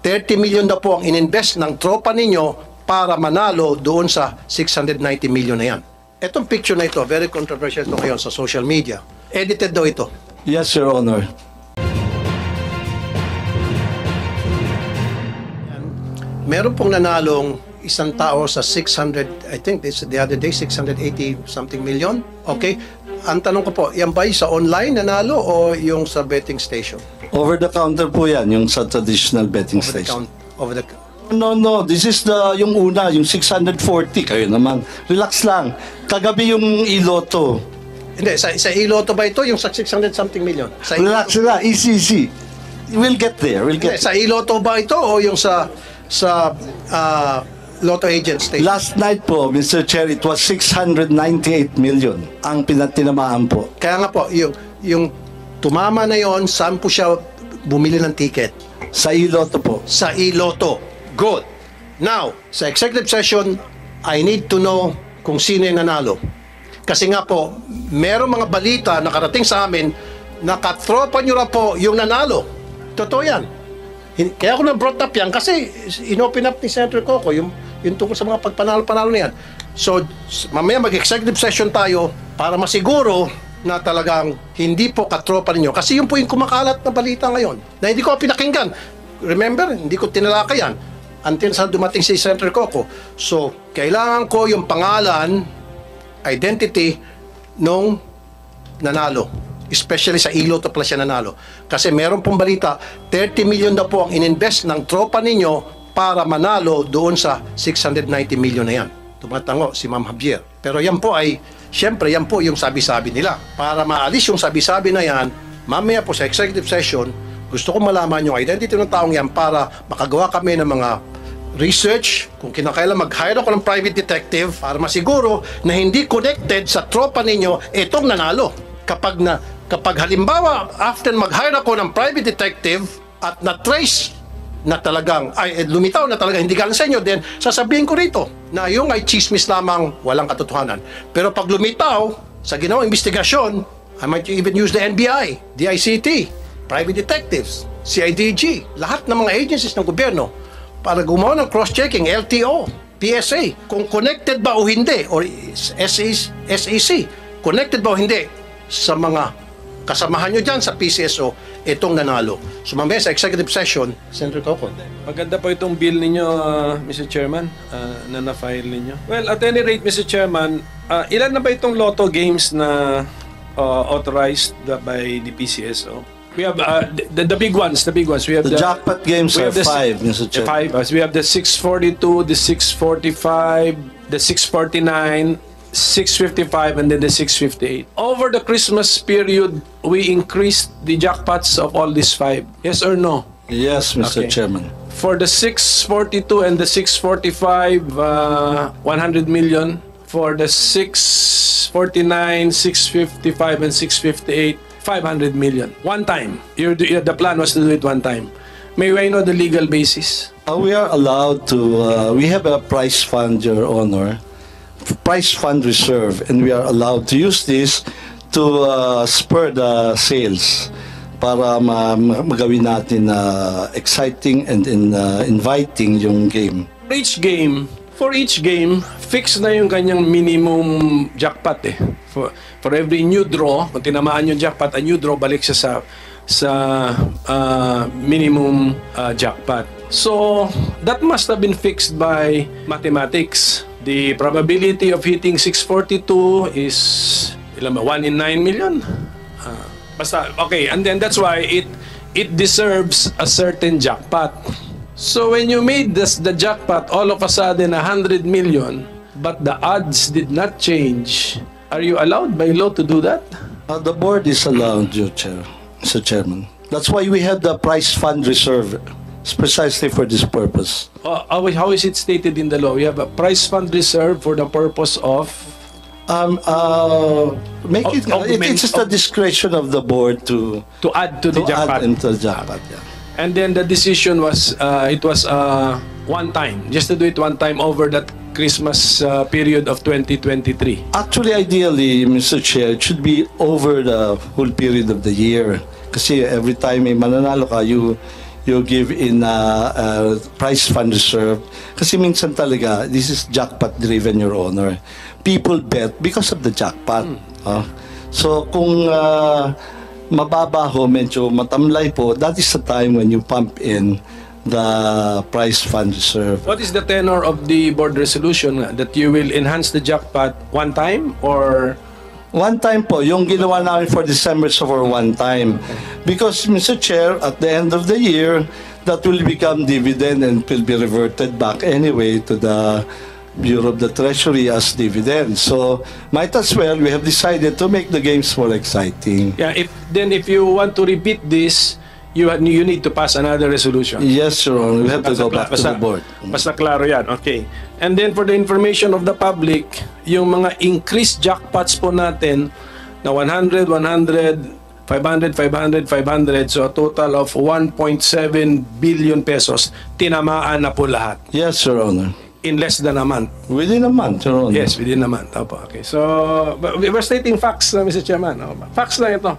30 million na po ang ininvest ng tropa ninyo para manalo doon sa 690 million na yan. Itong picture na ito, very controversial ito ngayon sa social media. Edited daw ito. Yes, Your Honor. Meron pong nanalong isang tao sa 600, I think this the other day, 680 something million. Okay? Ang tanong ko po, yan ba sa online nanalo o yung sa betting station? Over the counter po yan, yung sa traditional betting Over the station. over the No, this is yung una, yung 640. Kayo naman, relax lang. Kagabi yung iloto. Hindi, sa Iloto ba ito? Yung sa 600 something million? Sa Relax lang, easy. We'll get there, we'll Hindi, get sa Iloto ba ito o yung sa Lotto Agent Station? Last night po, Mr. Chair, it was 698 million ang pinatinamaan po. Kaya nga po, yung tumama na yon, saan po siya bumili ng ticket? Sa iloto po. Sa Iloto. Good. Now, sa executive session, I need to know kung sino yung nanalo. Kasi nga po, merong mga balita na karating sa amin na katropa nyo na po yung nanalo. Totoo yan. Kaya ako na-brought up yan kasi inopen up ni Senator Coco yung tungkol sa mga pagpanalo-panalo na yan. So, mamaya mag-executive session tayo para masiguro na talagang hindi po katropa ninyo. Kasi yun po yung kumakalat na balita ngayon na hindi ko pinakinggan. Remember, hindi ko tinalaka yan until sa dumating si Senator Coco. So, kailangan ko yung pangalan, identity nung nanalo. Especially sa Iloto pala siya nanalo. Kasi meron pong balita, 30 million na po ang ininvest ng tropa ninyo para manalo doon sa 690 million na yan. Tumatango si Ma'am Javier. Pero yan po ay, syempre yan po yung sabi-sabi nila. Para maalis yung sabi-sabi na yan, mamaya po sa executive session, gusto ko malaman yung identity ng taong yan para makagawa kami ng mga research, kung kinakailan mag-hire ako ng private detective para masiguro na hindi connected sa tropa ninyo itong nanalo. Kapag halimbawa, after mag-hire ako ng private detective at na-trace na talagang, lumitaw na talagang hindi galing sa inyo, then sasabihin ko rito na yung ay chismis lamang, walang katotohanan. Pero pag lumitaw sa ginawang investigasyon, I might even use the NBI, DICT, private detectives, CIDG, lahat ng mga agencies ng gobyerno para gumawa ng cross-checking, LTO, PSA, kung connected ba o hindi, or SEC, connected ba o hindi sa mga kasamahan nyo dyan sa PCSO, itong nanalo. So mamaya sa executive session, Senator Coco. Maganda po itong bill ninyo, Mr. Chairman, na na-file ninyo. Well, at any rate, Mr. Chairman, ilan na ba itong lotto games na authorized by the PCSO? We have the big ones. We have The jackpot games are 5, Mr. Chair. 5. We have the 642, the 645, the 649, 655, and then the 658. Over the Christmas period, we increased the jackpots of all these 5. Yes or no? Yes, Mr. Okay. Chairman. For the 642 and the 645, 100 million. For the 649, 655, and 658, 500 million. One time. The plan was to do it one time. May I know the legal basis? We are allowed to, we have a prize fund, Your Honor, prize fund reserve, and we are allowed to use this to spur the sales para magawin natin exciting and inviting yung game. For each game, fix na yung kanyang minimum jackpot eh. For every new draw, kung tinamaan yung jackpot, a new draw, balik siya sa minimum jackpot. So, that must have been fixed by mathematics. The probability of hitting 642 is 1 in 9 million. Basta, okay, and then that's why it deserves a certain jackpot. So when you made the jackpot all of a sudden 100 million, but the odds did not change, are you allowed by law to do that? The board is allowed, Your Chair, Mr. Chairman. That's why we have the prize fund reserve. It's precisely for this purpose. How is it stated in the law? We have a prize fund reserve for the purpose of... It's just the discretion of the board to add to the add jackpot. into the jackpot. Yeah. And then the decision was, it was one time, just to do it one time over that Christmas period of 2023. Actually, ideally, Mr. Chair, it should be over the whole period of the year. Kasi every time may mananalo ka, you you give in prize fund reserve. Kasi minsan talaga, this is jackpot driven, Your Honor. People bet because of the jackpot. So kung mababa ho, medyo matamlay po, that is the time when you pump in the prize fund reserve. What is the tenor of the board resolution that you will enhance the jackpot one time or One time po, yung ginawa namin for December so for one time. Because, Mr. Chair, at the end of the year, that will become dividend and will be reverted back anyway to the Bureau of the Treasury as dividend. So, might as well, we have decided to make the games more exciting. yeah, if you want to repeat this, you need to pass another resolution. Yes, Your Honor, we have to go back to the board. Basta klaro yan. Okay. And then for the information of the public, yung mga increased jackpots po natin na 100, 100, 500, 500, 500, so a total of 1.7 billion pesos, tinamaan na po lahat Yes, Your Honor. in less than a month. Within a month, Your Honor. Yes, within a month. Opo, okay. So, we're stating facts, Mr. Chairman. Facts lang ito.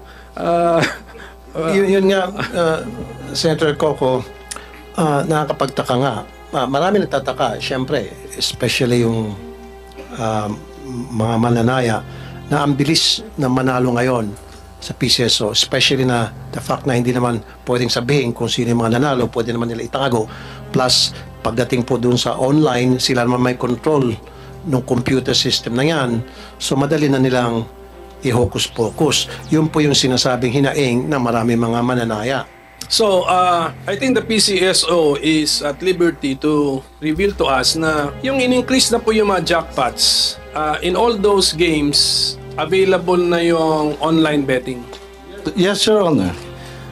Yun nga, Senator Coco, nakakapagtaka nga. Marami nagtataka, siyempre, especially yung mga mananaya na ang bilis na manalo ngayon sa PCSO, especially na the fact na hindi naman pwedeng sabihin kung sino yung mga nanalo, pwede naman nila itago. Plus, pagdating po dun sa online, sila naman may control ng computer system na yan. So, madali na nilang i-hocus-pocus. Yun po yung sinasabing hinaing na marami mga mananaya. So, I think the PCSO is at liberty to reveal to us na yung in-increase na po yung mga jackpots, in all those games, available na yung online betting. Yes, Your Honor.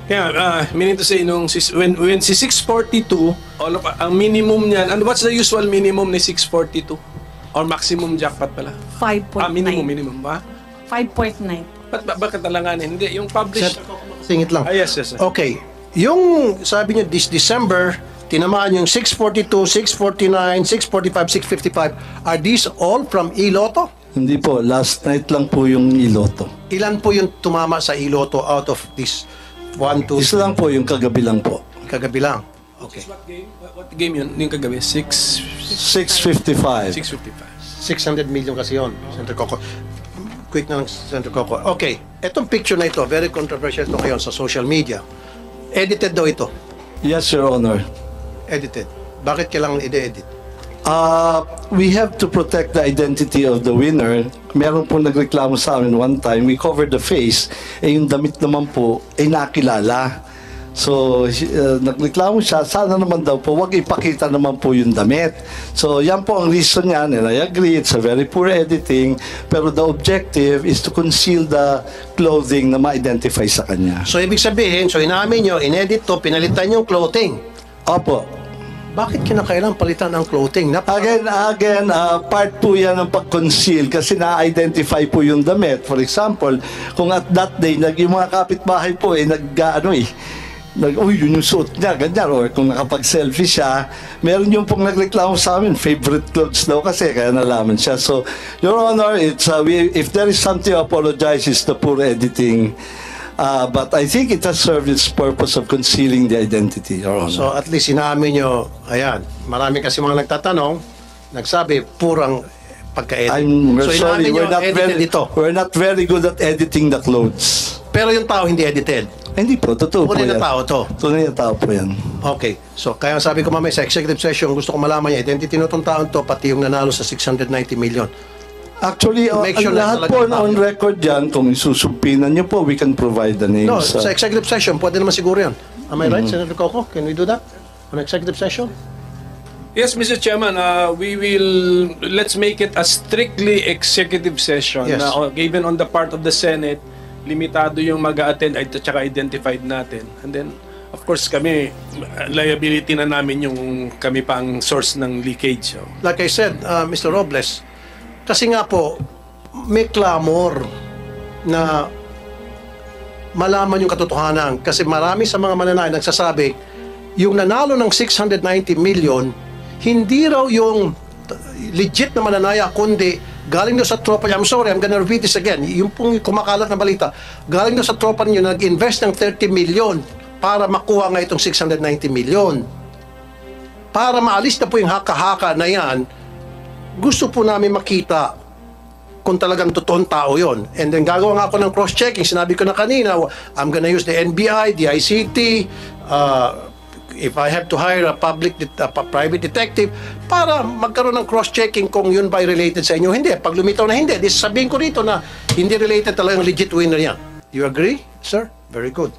Kaya, meaning to say, when si 642, ang minimum niyan, and what's the usual minimum ni 642? Or maximum jackpot pala? 5.9. Minimum ba? 5.9. Bakit talanganin? Hindi, yung published. Singit lang. Yes. Okay. Yung sabi niyo this December, tinamaan yung 642, 649, 645, 655. Are these all from Iloto? Hindi po, last night lang po yung iloto. Ilan po yung tumama sa Iloto out of this 1, 2, Isa lang po, yung kagabi lang po. kagabi lang? Okay. What game yun? Yung kagabi? 6:55. 655. 600 million kasi yun, Senator Coco. Quick na lang, Senator Coco. Okay, etong picture na ito, very controversial ito ngayon sa social media. Edited daw ito. Yes, Your Honor. Edited. Bakit kailangan i-edit? We have to protect the identity of the winner. Meron po nagreklamo sa amin one time, we covered the face, yung damit naman po ay nakilala. So, nagreklamo siya, sana naman daw po, wag ipakita naman po yung damit. So, yan po ang reason niyan, and I agree, it's a very poor editing, pero the objective is to conceal the clothing na ma-identify sa kanya. So, ibig sabihin, so inamin nyo, inedit to, pinalitan yung clothing. Opo. Bakit kinakailangan palitan ang clothing? Again, part po yan ng pag-conceal kasi na-identify po yung damit. For example, kung at that day, yung mga kapitbahay po, uy, yun yung suot niya, ganyan. Or kung nakapag-selfie siya, meron yung pong nagreklamo sa amin, favorite clothes daw kasi, kaya nalaman siya. So, Your Honor, if there is something to apologize, it's the poor editing. But I think it has served its purpose of concealing the identity, Your Honor. So, at least inamin nyo, ayan, marami kasi mga nagtatanong, nagsabi, purang pagka-edit. So, inamin nyo, edited ito. We're not very good at editing the clothes. Pero yung tao hindi edited. Hindi po, totoo po Tunay yan. na tao to. Tunay na tao po yan. Okay. So, kaya sabi ko mamaya sa executive session, gusto ko malaman yung identity nitong taon to, pati yung nanalo sa 690 million. Actually, Make sure na lahat talaga po tao. on record yan, kung isusumpinan niyo po, we can provide the names. No, sa executive session, pwede naman siguro yan. Am I right, Senator Coco? Can we do that? On executive session? Yes, Mr. Chairman, let's make it a strictly executive session. Yes. Na, given on the part of the Senate, limitado yung mag-a-attend at saka identified natin. And then, of course, kami, liability na namin yung kami pang source ng leakage. So. Like I said, Mr. Robles, kasi nga po, may clamor na malaman yung katotohanan. Kasi marami sa mga mananayan nagsasabi, yung nanalo ng 690 million, hindi raw yung legit na mananaya, kundi galing daw sa tropa niya. I'm sorry, I'm gonna repeat this again. Yung pong kumakalat na balita, galing daw sa tropa niyo na nag-invest ng 30 million para makuha nga itong 690 million. Para maalis na po yung haka-haka na yan, gusto po namin makita kung talagang totoong tao yon. And then gagawa nga ako ng cross-checking. Sinabi ko na kanina, I'm gonna use the NBI, the ICT, if I have to hire a private detective para magkaroon ng cross-checking kung yun ba ay related sa inyo. Hindi. Pag lumitaw na hindi, sabihin ko rito na hindi related talagang legit winner yan. You agree, sir? Very good.